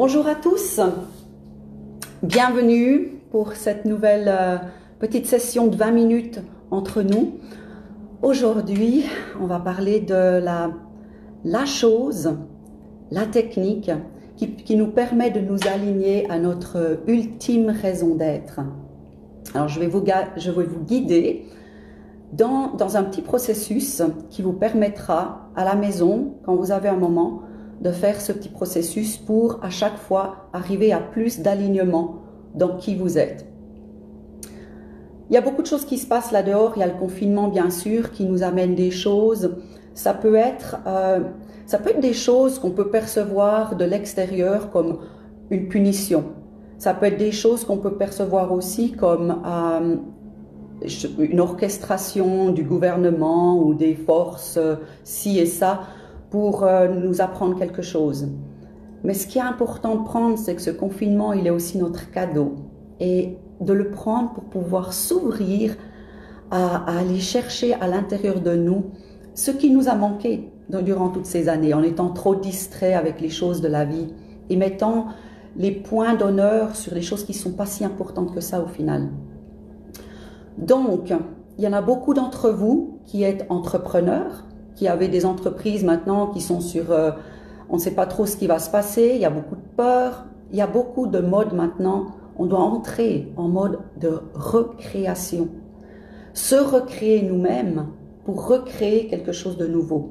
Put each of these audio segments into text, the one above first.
Bonjour à tous, bienvenue pour cette nouvelle petite session de 20 minutes entre nous. Aujourd'hui, on va parler de la chose, la technique qui nous permet de nous aligner à notre ultime raison d'être. Alors je vais vous guider dans un petit processus qui vous permettra à la maison, quand vous avez un moment, de faire ce petit processus pour à chaque fois arriver à plus d'alignement dans qui vous êtes. Il y a beaucoup de choses qui se passent là dehors, il y a le confinement bien sûr qui nous amène des choses, ça peut être des choses qu'on peut percevoir de l'extérieur comme une punition, ça peut être des choses qu'on peut percevoir aussi comme une orchestration du gouvernement ou des forces ci et ça, pour nous apprendre quelque chose. Mais ce qui est important de prendre, c'est que ce confinement, il est aussi notre cadeau. Et de le prendre pour pouvoir s'ouvrir à aller chercher à l'intérieur de nous ce qui nous a manqué durant toutes ces années, en étant trop distrait avec les choses de la vie et mettant les points d'honneur sur les choses qui ne sont pas si importantes que ça au final. Donc, il y en a beaucoup d'entre vous qui êtes entrepreneurs, qui avaient des entreprises maintenant qui sont sur, on ne sait pas trop ce qui va se passer, il y a beaucoup de peur, il y a beaucoup de modes maintenant, on doit entrer en mode de recréation. Se recréer nous-mêmes pour recréer quelque chose de nouveau.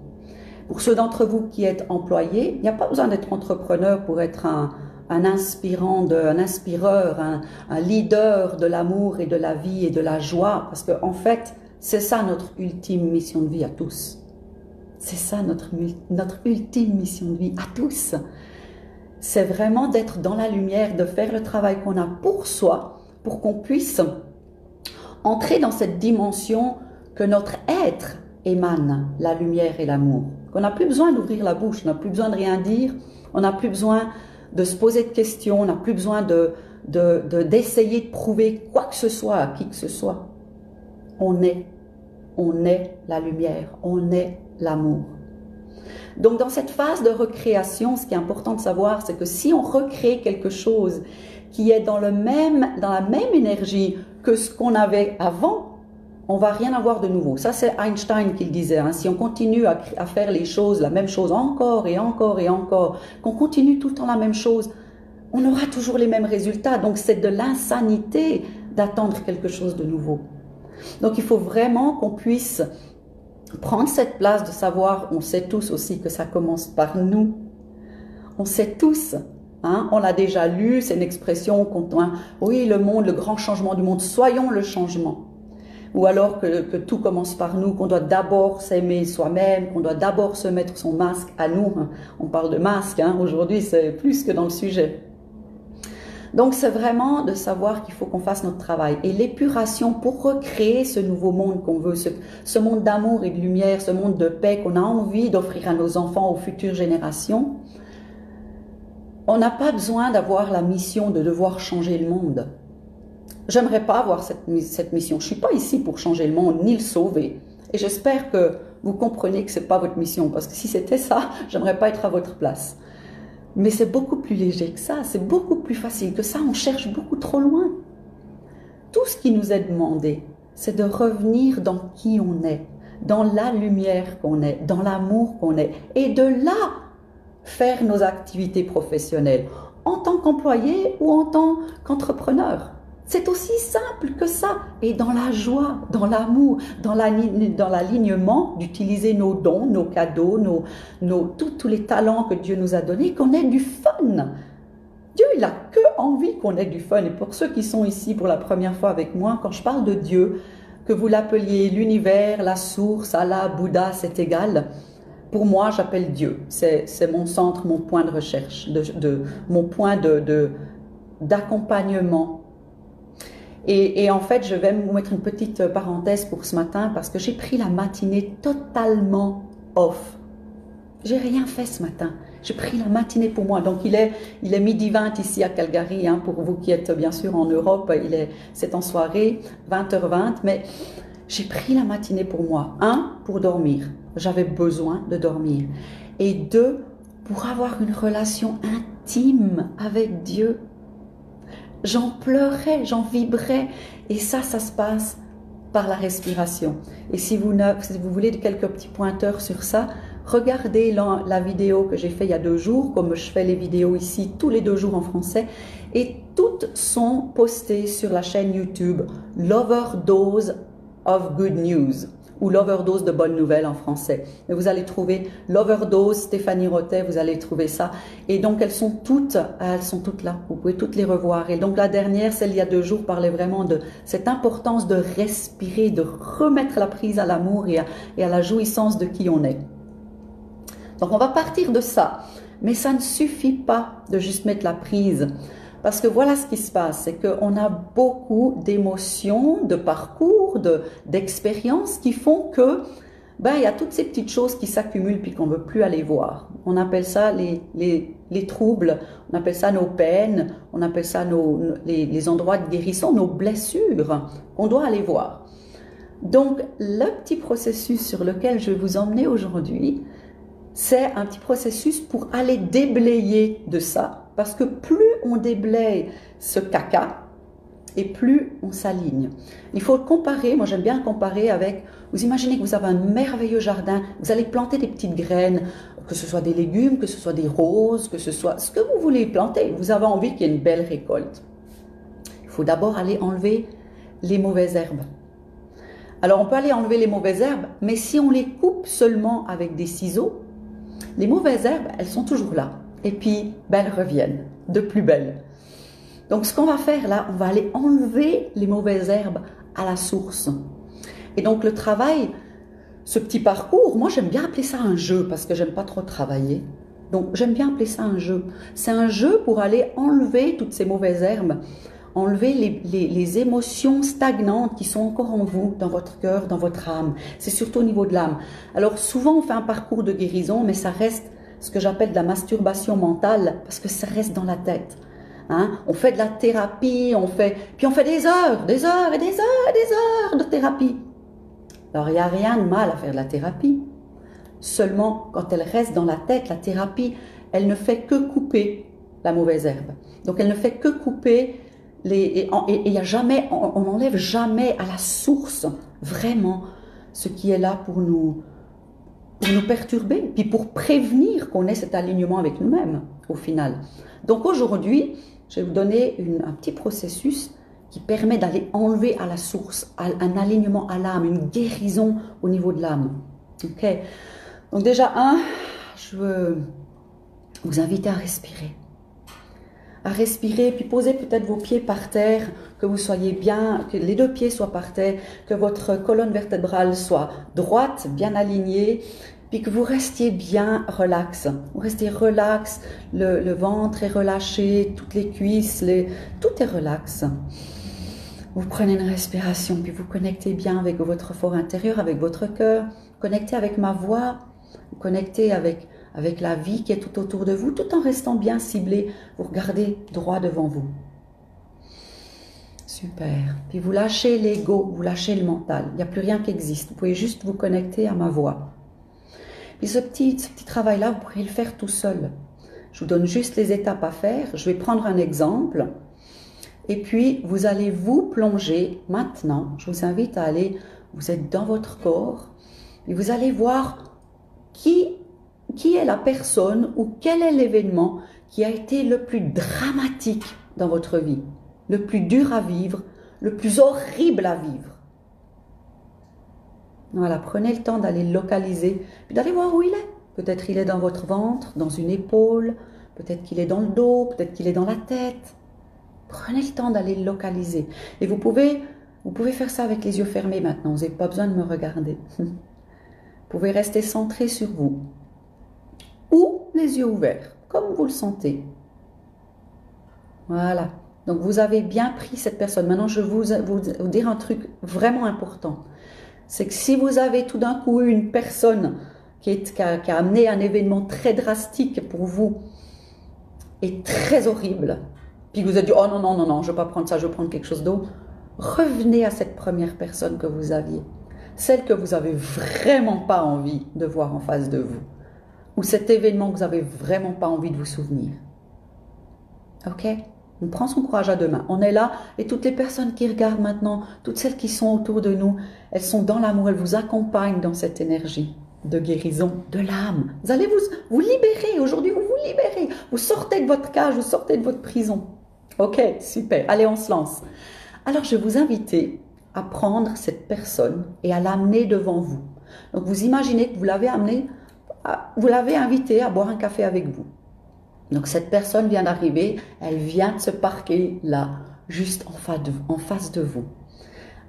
Pour ceux d'entre vous qui êtes employés, il n'y a pas besoin d'être entrepreneur pour être un inspireur, un leader de l'amour et de la vie et de la joie, parce qu'en fait, c'est ça notre ultime mission de vie à tous. C'est ça notre ultime mission de vie à tous. C'est vraiment d'être dans la lumière, de faire le travail qu'on a pour soi, pour qu'on puisse entrer dans cette dimension que notre être émane la lumière et l'amour. Qu'on n'a plus besoin d'ouvrir la bouche, on n'a plus besoin de rien dire, on n'a plus besoin de se poser de questions, on n'a plus besoin d'essayer de prouver quoi que ce soit à qui que ce soit. On est la lumière, on est l'amour. Donc dans cette phase de recréation, ce qui est important de savoir, c'est que si on recrée quelque chose qui est dans la même énergie que ce qu'on avait avant, on va rien avoir de nouveau. Ça c'est Einstein qui le disait, hein. Si on continue à faire les choses, la même chose encore et encore et encore, qu'on continue tout le temps la même chose, on aura toujours les mêmes résultats. Donc c'est de l'insanité d'attendre quelque chose de nouveau. Donc il faut vraiment qu'on puisse prendre cette place de savoir, on sait tous aussi que ça commence par nous. On sait tous, hein, on l'a déjà lu, c'est une expression, oui, le monde, le grand changement du monde, soyons le changement. Ou alors que tout commence par nous, qu'on doit d'abord s'aimer soi-même, qu'on doit d'abord se mettre son masque à nous. On parle de masque, hein, aujourd'hui c'est plus que dans le sujet. Donc c'est vraiment de savoir qu'il faut qu'on fasse notre travail. Et l'épuration pour recréer ce nouveau monde qu'on veut, ce monde d'amour et de lumière, ce monde de paix qu'on a envie d'offrir à nos enfants, aux futures générations, on n'a pas besoin d'avoir la mission de devoir changer le monde. J'aimerais pas avoir cette mission. Je suis pas ici pour changer le monde, ni le sauver. Et j'espère que vous comprenez que c'est pas votre mission, parce que si c'était ça, j'aimerais pas être à votre place. Mais c'est beaucoup plus léger que ça, c'est beaucoup plus facile que ça, on cherche beaucoup trop loin. Tout ce qui nous est demandé, c'est de revenir dans qui on est, dans la lumière qu'on est, dans l'amour qu'on est, et de là, faire nos activités professionnelles, en tant qu'employé ou en tant qu'entrepreneur. C'est aussi simple que ça, et dans la joie, dans l'amour, dans l'alignement d'utiliser nos dons, nos cadeaux, tous les talents que Dieu nous a donnés, qu'on ait du fun. Dieu, il n'a que envie qu'on ait du fun. Et pour ceux qui sont ici pour la première fois avec moi, quand je parle de Dieu, que vous l'appeliez l'univers, la source, Allah, Bouddha, c'est égal. Pour moi, j'appelle Dieu. C'est mon centre, mon point de recherche, mon point d'accompagnement. Et en fait, je vais vous mettre une petite parenthèse pour ce matin parce que j'ai pris la matinée totalement off. J'ai rien fait ce matin. J'ai pris la matinée pour moi. Donc il est 12h20 ici à Calgary, hein, pour vous qui êtes bien sûr en Europe. C'est en soirée, 20h20. Mais j'ai pris la matinée pour moi. 1, pour dormir. J'avais besoin de dormir. Et 2, pour avoir une relation intime avec Dieu. J'en pleurais, j'en vibrais. Et ça se passe par la respiration. Et si vous voulez quelques petits pointeurs sur ça, regardez la vidéo que j'ai fait il y a 2 jours, comme je fais les vidéos ici tous les 2 jours en français, et toutes sont postées sur la chaîne YouTube L'Overdose of Good News, ou L'Overdose de bonnes nouvelles en français. Et vous allez trouver L'Overdose, Stéphanie Rottet, vous allez trouver ça. Et donc elles sont toutes là, vous pouvez toutes les revoir. Et donc la dernière, celle il y a 2 jours, parlait vraiment de cette importance de respirer, de remettre la prise à l'amour et à la jouissance de qui on est. Donc on va partir de ça, mais ça ne suffit pas de juste mettre la prise. Parce que voilà ce qui se passe, c'est qu'on a beaucoup d'émotions, de parcours, d'expériences qui font que, il y a toutes ces petites choses qui s'accumulent puis qu'on ne veut plus aller voir. On appelle ça les troubles, on appelle ça nos peines, on appelle ça les endroits de guérison, nos blessures qu'on doit aller voir. Donc, le petit processus sur lequel je vais vous emmener aujourd'hui, c'est un petit processus pour aller déblayer de ça. Parce que plus on déblaye ce caca, et plus on s'aligne. Il faut comparer, moi j'aime bien comparer avec, vous imaginez que vous avez un merveilleux jardin, vous allez planter des petites graines, que ce soit des légumes, que ce soit des roses, que ce soit ce que vous voulez planter. Vous avez envie qu'il y ait une belle récolte. Il faut d'abord aller enlever les mauvaises herbes. Alors on peut aller enlever les mauvaises herbes, mais si on les coupe seulement avec des ciseaux, les mauvaises herbes, elles sont toujours là. Et puis, elles reviennent, de plus belles. Donc, ce qu'on va faire là, on va aller enlever les mauvaises herbes à la source. Et donc, le travail, ce petit parcours, moi, j'aime bien appeler ça un jeu, parce que j'aime pas trop travailler. Donc, j'aime bien appeler ça un jeu. C'est un jeu pour aller enlever toutes ces mauvaises herbes, enlever les émotions stagnantes qui sont encore en vous, dans votre cœur, dans votre âme. C'est surtout au niveau de l'âme. Alors, souvent, on fait un parcours de guérison, mais ça reste ce que j'appelle de la masturbation mentale, parce que ça reste dans la tête. Hein? On fait de la thérapie, puis on fait des heures et des heures et des heures de thérapie. Alors, il n'y a rien de mal à faire de la thérapie. Seulement, quand elle reste dans la tête, la thérapie, elle ne fait que couper la mauvaise herbe. Donc, elle ne fait que couper et y a jamais, on n'enlève jamais à la source vraiment ce qui est là pour nous perturber, puis pour prévenir qu'on ait cet alignement avec nous-mêmes, au final. Donc aujourd'hui, je vais vous donner un petit processus qui permet d'aller enlever à la source, un alignement à l'âme, une guérison au niveau de l'âme. Ok. Donc déjà, je veux vous inviter à respirer. À respirer, puis posez peut-être vos pieds par terre, que vous soyez bien, que les 2 pieds soient par terre, que votre colonne vertébrale soit droite, bien alignée, puis que vous restiez bien relax. Vous restez relax, le ventre est relâché, toutes les cuisses, tout est relax. Vous prenez une respiration, puis vous connectez bien avec votre fort intérieur, avec votre cœur, connectez avec ma voix, connectez avec la vie qui est tout autour de vous, tout en restant bien ciblé. Vous regardez droit devant vous. Super. Puis vous lâchez l'ego, vous lâchez le mental. Il n'y a plus rien qui existe. Vous pouvez juste vous connecter à ma voix. Puis ce petit travail-là, vous pourrez le faire tout seul. Je vous donne juste les étapes à faire. Je vais prendre un exemple. Et puis, vous allez vous plonger maintenant. Je vous invite à aller, vous êtes dans votre corps. Et vous allez voir qui est la personne ou quel est l'événement qui a été le plus dramatique dans votre vie, le plus dur à vivre, le plus horrible à vivre. Voilà, prenez le temps d'aller le localiser, puis d'aller voir où il est. Peut-être il est dans votre ventre, dans une épaule, peut-être qu'il est dans le dos, peut-être qu'il est dans la tête. Prenez le temps d'aller le localiser. Et vous pouvez faire ça avec les yeux fermés maintenant, vous n'avez pas besoin de me regarder. Vous pouvez rester centré sur vous. Ou les yeux ouverts, comme vous le sentez. Voilà. Donc, vous avez bien pris cette personne. Maintenant, je vais vous dire un truc vraiment important. C'est que si vous avez tout d'un coup une personne qui a amené un événement très drastique pour vous et très horrible, puis que vous avez dit « Oh non, non, non, non, je ne vais pas prendre ça, je vais prendre quelque chose d'autre », revenez à cette première personne que vous aviez. Celle que vous n'avez vraiment pas envie de voir en face de vous. Ou cet événement que vous n'avez vraiment pas envie de vous souvenir. Ok? On prend son courage à deux mains. On est là et toutes les personnes qui regardent maintenant, toutes celles qui sont autour de nous, elles sont dans l'amour, elles vous accompagnent dans cette énergie de guérison de l'âme. Vous allez vous libérer. Aujourd'hui, vous vous libérez. Vous sortez de votre cage, vous sortez de votre prison. Ok, super. Allez, on se lance. Alors, je vais vous inviter à prendre cette personne et à l'amener devant vous. Donc, vous imaginez que vous l'avez invité à boire un café avec vous. Donc, cette personne vient d'arriver, elle vient de se parquer là, juste en face de vous.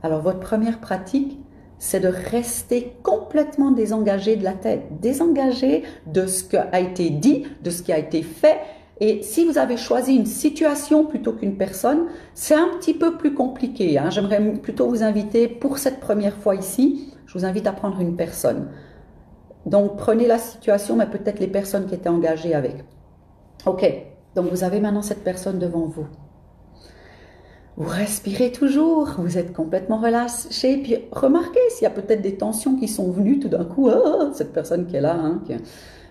Alors, votre première pratique, c'est de rester complètement désengagé de la tête, désengagé de ce qui a été dit, de ce qui a été fait. Et si vous avez choisi une situation plutôt qu'une personne, c'est un petit peu plus compliqué. Hein. J'aimerais plutôt vous inviter, pour cette première fois ici, je vous invite à prendre une personne. Donc, prenez la situation, mais peut-être les personnes qui étaient engagées avec. Ok, donc vous avez maintenant cette personne devant vous. Vous respirez toujours, vous êtes complètement relâché, puis remarquez s'il y a peut-être des tensions qui sont venues tout d'un coup. Oh, cette personne qui est là, hein,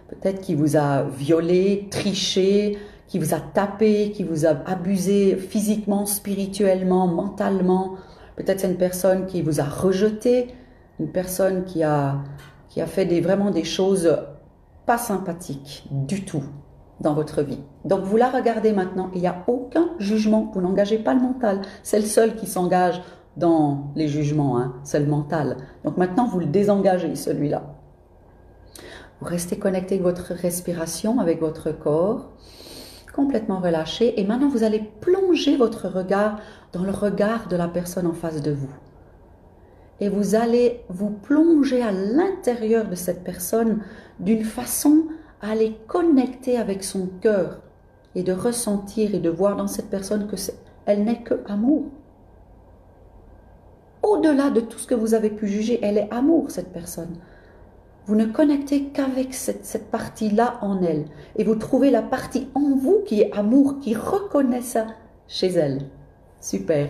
peut-être qui vous a violé, triché, qui vous a tapé, qui vous a abusé physiquement, spirituellement, mentalement. Peut-être c'est une personne qui vous a rejeté, une personne qui a fait vraiment des choses pas sympathiques du tout dans votre vie. Donc vous la regardez maintenant, il n'y a aucun jugement, vous n'engagez pas le mental, c'est le seul qui s'engage dans les jugements, hein, c'est le mental. Donc maintenant vous le désengagez celui-là. Vous restez connecté avec votre respiration, avec votre corps, complètement relâché, et maintenant vous allez plonger votre regard dans le regard de la personne en face de vous. Et vous allez vous plonger à l'intérieur de cette personne d'une façon à aller connecter avec son cœur et de ressentir et de voir dans cette personne que elle n'est que amour. Au-delà de tout ce que vous avez pu juger, elle est amour, cette personne. Vous ne connectez qu'avec cette partie-là en elle. Et vous trouvez la partie en vous qui est amour, qui reconnaît ça chez elle. Super.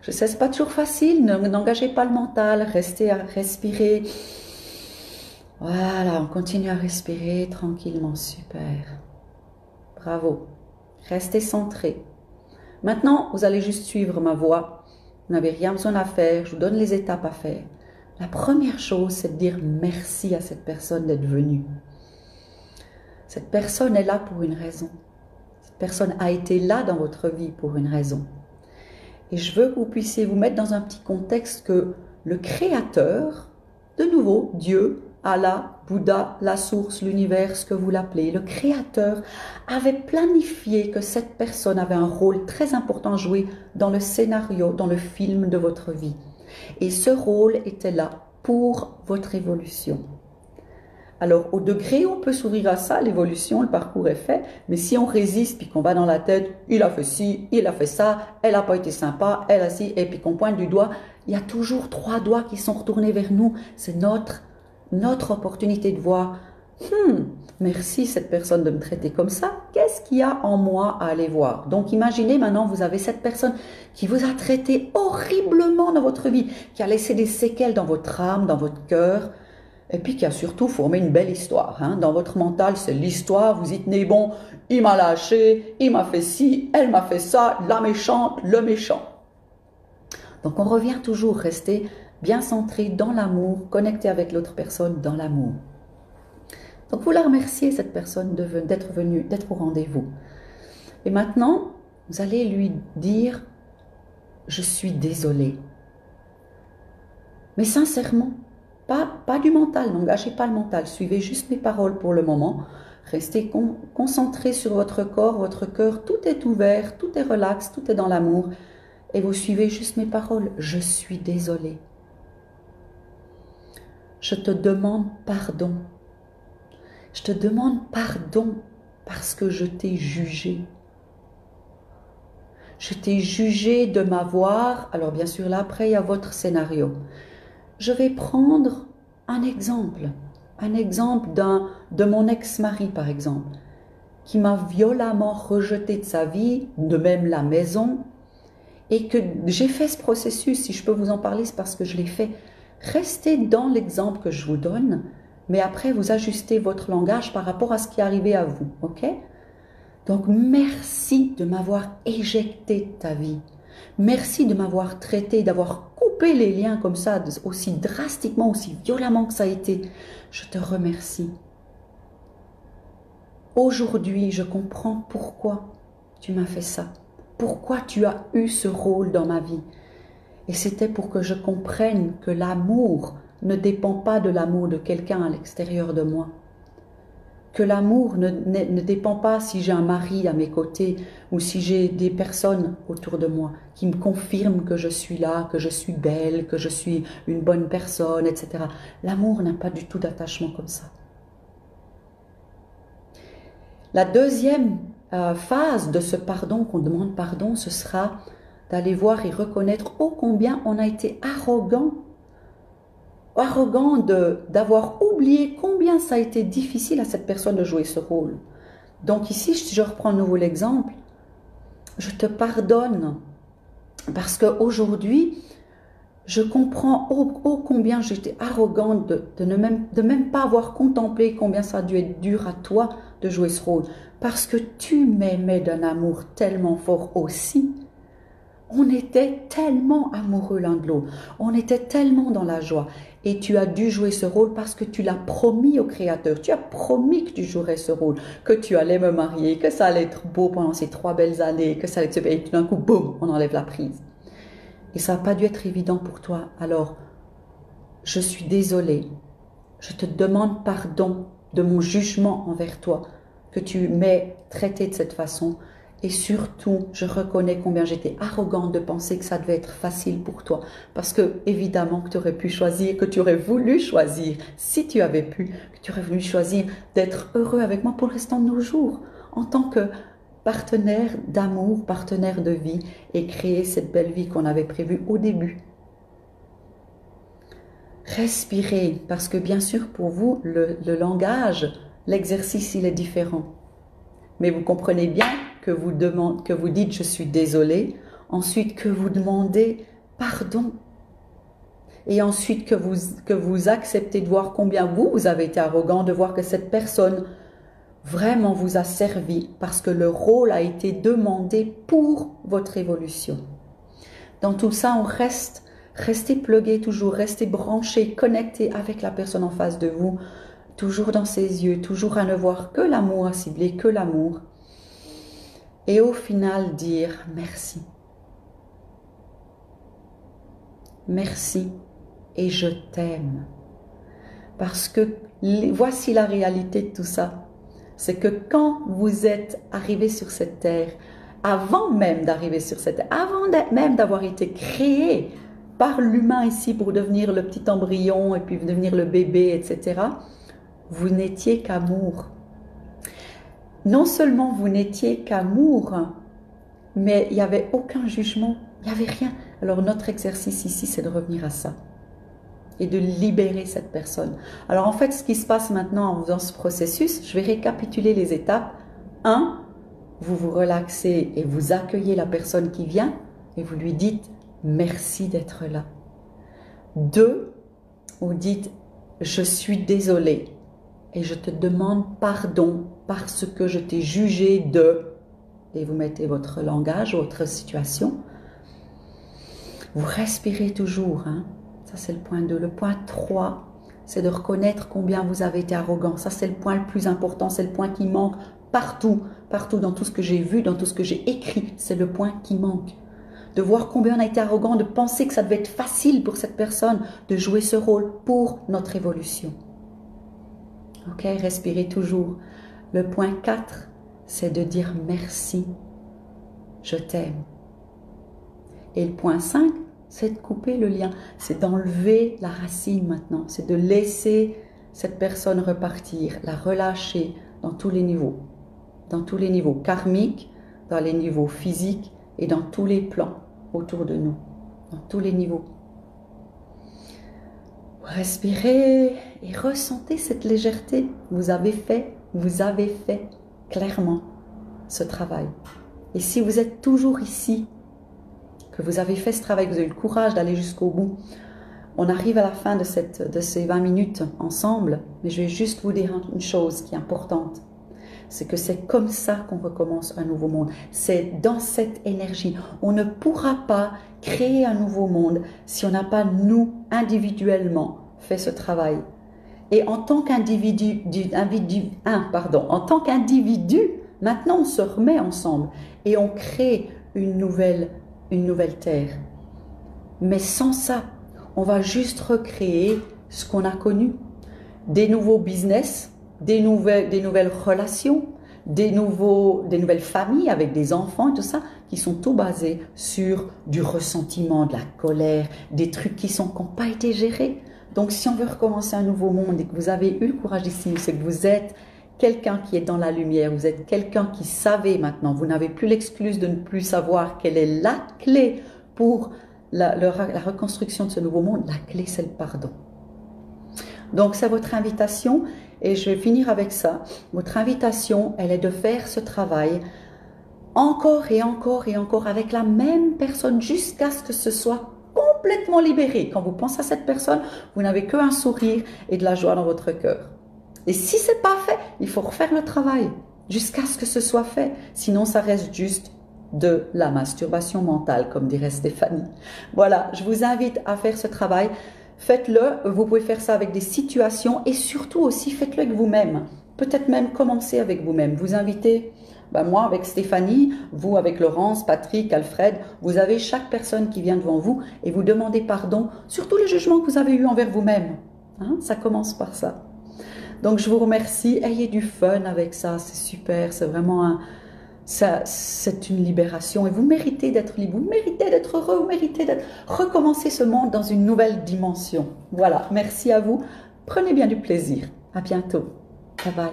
Je sais, c'est pas toujours facile, n'engagez pas le mental, restez à respirer. Voilà, on continue à respirer tranquillement, super. Bravo. Restez centré. Maintenant, vous allez juste suivre ma voix. Vous n'avez rien besoin à faire, je vous donne les étapes à faire. La première chose, c'est de dire merci à cette personne d'être venue. Cette personne est là pour une raison. Cette personne a été là dans votre vie pour une raison. Et je veux que vous puissiez vous mettre dans un petit contexte que le Créateur, de nouveau, Dieu, Allah, Bouddha, la source, l'univers, ce que vous l'appelez, le Créateur avait planifié que cette personne avait un rôle très important à jouer dans le scénario, dans le film de votre vie. Et ce rôle était là pour votre évolution. Alors, au degré où on peut s'ouvrir à ça, l'évolution, le parcours est fait, mais si on résiste, puis qu'on va dans la tête, il a fait ci, il a fait ça, elle n'a pas été sympa, elle a ci, et puis qu'on pointe du doigt, il y a toujours 3 doigts qui sont retournés vers nous. C'est notre opportunité de voir, merci cette personne de me traiter comme ça, qu'est-ce qu'il y a en moi à aller voir? Donc imaginez maintenant, vous avez cette personne qui vous a traité horriblement dans votre vie, qui a laissé des séquelles dans votre âme, dans votre cœur, et puis qui a surtout formé une belle histoire. Hein. Dans votre mental, c'est l'histoire, vous y tenez bon, il m'a lâché, il m'a fait ci, elle m'a fait ça, la méchante, le méchant. Donc on revient toujours, rester bien centré dans l'amour, connecté avec l'autre personne dans l'amour. Donc vous la remerciez, cette personne, d'être venue, d'être au rendez-vous. Et maintenant, vous allez lui dire, je suis désolée. Mais sincèrement, pas du mental, n'engagez pas le mental, suivez juste mes paroles pour le moment. Restez concentré sur votre corps, votre cœur, tout est ouvert, tout est relax, tout est dans l'amour. Et vous suivez juste mes paroles, je suis désolée. Je te demande pardon. Je te demande pardon parce que je t'ai jugé. Je t'ai jugé de m'avoir. Alors bien sûr, là, après, il y a votre scénario. Je vais prendre un exemple de mon ex-mari, par exemple, qui m'a violemment rejeté de sa vie, de même la maison, et que j'ai fait ce processus. Si je peux vous en parler, c'est parce que je l'ai fait. Restez dans l'exemple que je vous donne, mais après, vous ajustez votre langage par rapport à ce qui est arrivé à vous, ok? Donc, merci de m'avoir éjecté de ta vie. Merci de m'avoir traité, d'avoir coupé les liens comme ça, aussi drastiquement, aussi violemment que ça a été. Je te remercie. Aujourd'hui, je comprends pourquoi tu m'as fait ça. Pourquoi tu as eu ce rôle dans ma vie. Et c'était pour que je comprenne que l'amour ne dépend pas de l'amour de quelqu'un à l'extérieur de moi. Que l'amour ne dépend pas si j'ai un mari à mes côtés ou si j'ai des personnes autour de moi qui me confirment que je suis là, que je suis belle, que je suis une bonne personne, etc. L'amour n'a pas du tout d'attachement comme ça. La deuxième phase de ce pardon, qu'on demande pardon, ce sera d'aller voir et reconnaître ô combien on a été arrogant d'avoir oublié combien ça a été difficile à cette personne de jouer ce rôle. Donc ici, si je reprends de nouveau l'exemple, je te pardonne parce qu'aujourd'hui, je comprends ô combien j'étais arrogante de même pas avoir contemplé combien ça a dû être dur à toi de jouer ce rôle. Parce que tu m'aimais d'un amour tellement fort aussi. On était tellement amoureux l'un de l'autre. On était tellement dans la joie. Et tu as dû jouer ce rôle parce que tu l'as promis au Créateur. Tu as promis que tu jouerais ce rôle, que tu allais me marier, que ça allait être beau pendant ces 3 belles années, que ça allait être... Et tout d'un coup, boum, on enlève la prise. Et ça n'a pas dû être évident pour toi. Alors, je suis désolée. Je te demande pardon de mon jugement envers toi, que tu m'aies traité de cette façon. Et surtout, je reconnais combien j'étais arrogante de penser que ça devait être facile pour toi. Parce que, évidemment, que tu aurais pu choisir, que tu aurais voulu choisir, si tu avais pu, que tu aurais voulu choisir d'être heureux avec moi pour le restant de nos jours, en tant que partenaire d'amour, partenaire de vie, et créer cette belle vie qu'on avait prévue au début. Respirez, parce que bien sûr, pour vous, le langage, l'exercice, il est différent. Mais vous comprenez bien que vous dites « je suis désolé », ensuite que vous demandez pardon, et ensuite que vous acceptez de voir combien vous avez été arrogant, de voir que cette personne vraiment vous a servi parce que le rôle a été demandé pour votre évolution. Dans tout ça, restez plugué toujours, restez branché, connecté avec la personne en face de vous, toujours dans ses yeux, toujours à ne voir que l'amour, à cibler que l'amour. Et au final, dire merci. Merci et je t'aime. Parce que voici la réalité de tout ça. C'est que quand vous êtes arrivé sur cette terre, avant même d'arriver sur cette terre, avant même d'avoir été créé par l'humain ici pour devenir le petit embryon et puis devenir le bébé, etc., vous n'étiez qu'amour. Non seulement vous n'étiez qu'amour, mais il n'y avait aucun jugement, il n'y avait rien. Alors notre exercice ici, c'est de revenir à ça et de libérer cette personne. Alors en fait, ce qui se passe maintenant en faisant ce processus, je vais récapituler les étapes. 1, vous vous relaxez et vous accueillez la personne qui vient et vous lui dites merci d'être là. 2, vous dites je suis désolée et je te demande pardon parce que je t'ai jugé de, et vous mettez votre langage, votre situation. Vous respirez toujours, hein? Ça c'est le point 2. Le point 3, c'est de reconnaître combien vous avez été arrogant. Ça c'est le point le plus important, c'est le point qui manque partout, partout dans tout ce que j'ai vu, dans tout ce que j'ai écrit, c'est le point qui manque. De voir combien on a été arrogant, de penser que ça devait être facile pour cette personne de jouer ce rôle pour notre évolution. Ok, respirez toujours. Le point 4, c'est de dire merci, je t'aime. Et le point 5, c'est de couper le lien, c'est d'enlever la racine maintenant, c'est de laisser cette personne repartir, la relâcher dans tous les niveaux karmiques, dans les niveaux physiques et dans tous les plans autour de nous, dans tous les niveaux. Respirez et ressentez cette légèreté. Vous avez fait clairement ce travail. Et si vous êtes toujours ici, que vous avez fait ce travail, que vous avez eu le courage d'aller jusqu'au bout, on arrive à la fin de ces 20 minutes ensemble, mais je vais juste vous dire une chose qui est importante. c'est que c'est comme ça qu'on recommence un nouveau monde. C'est dans cette énergie. On ne pourra pas créer un nouveau monde si on n'a pas, nous, individuellement, fait ce travail. Et en tant qu'individu, maintenant on se remet ensemble et on crée une nouvelle terre. Mais sans ça, on va juste recréer ce qu'on a connu. Des nouveaux business, des nouvelles relations, des nouvelles familles avec des enfants et tout ça, qui sont tout basés sur du ressentiment, de la colère, des trucs qui n'ont pas été gérés. Donc si on veut recommencer un nouveau monde et que vous avez eu le courage ici, c'est que vous êtes quelqu'un qui est dans la lumière, vous êtes quelqu'un qui savait maintenant, vous n'avez plus l'excuse de ne plus savoir quelle est la clé pour la reconstruction de ce nouveau monde. La clé, c'est le pardon. Donc c'est votre invitation, et je vais finir avec ça. Votre invitation, elle est de faire ce travail encore et encore et encore avec la même personne jusqu'à ce que ce soit complètement libéré. Quand vous pensez à cette personne, vous n'avez qu'un sourire et de la joie dans votre cœur. Et si ce n'est pas fait, il faut refaire le travail jusqu'à ce que ce soit fait. Sinon, ça reste juste de la masturbation mentale, comme dirait Stéphanie. Voilà, je vous invite à faire ce travail. Faites-le, vous pouvez faire ça avec des situations et surtout aussi faites-le avec vous-même. Peut-être même commencer avec vous-même. Vous invitez, moi avec Stéphanie, vous avec Laurence, Patrick, Alfred, vous avez chaque personne qui vient devant vous et vous demandez pardon sur tous les jugements que vous avez eus envers vous-même. Hein, ça commence par ça. Donc je vous remercie, ayez du fun avec ça, c'est super, c'est vraiment c'est une libération et vous méritez d'être libre, vous méritez d'être heureux, vous méritez de recommencer ce monde dans une nouvelle dimension. Voilà, merci à vous, prenez bien du plaisir, à bientôt, bye bye.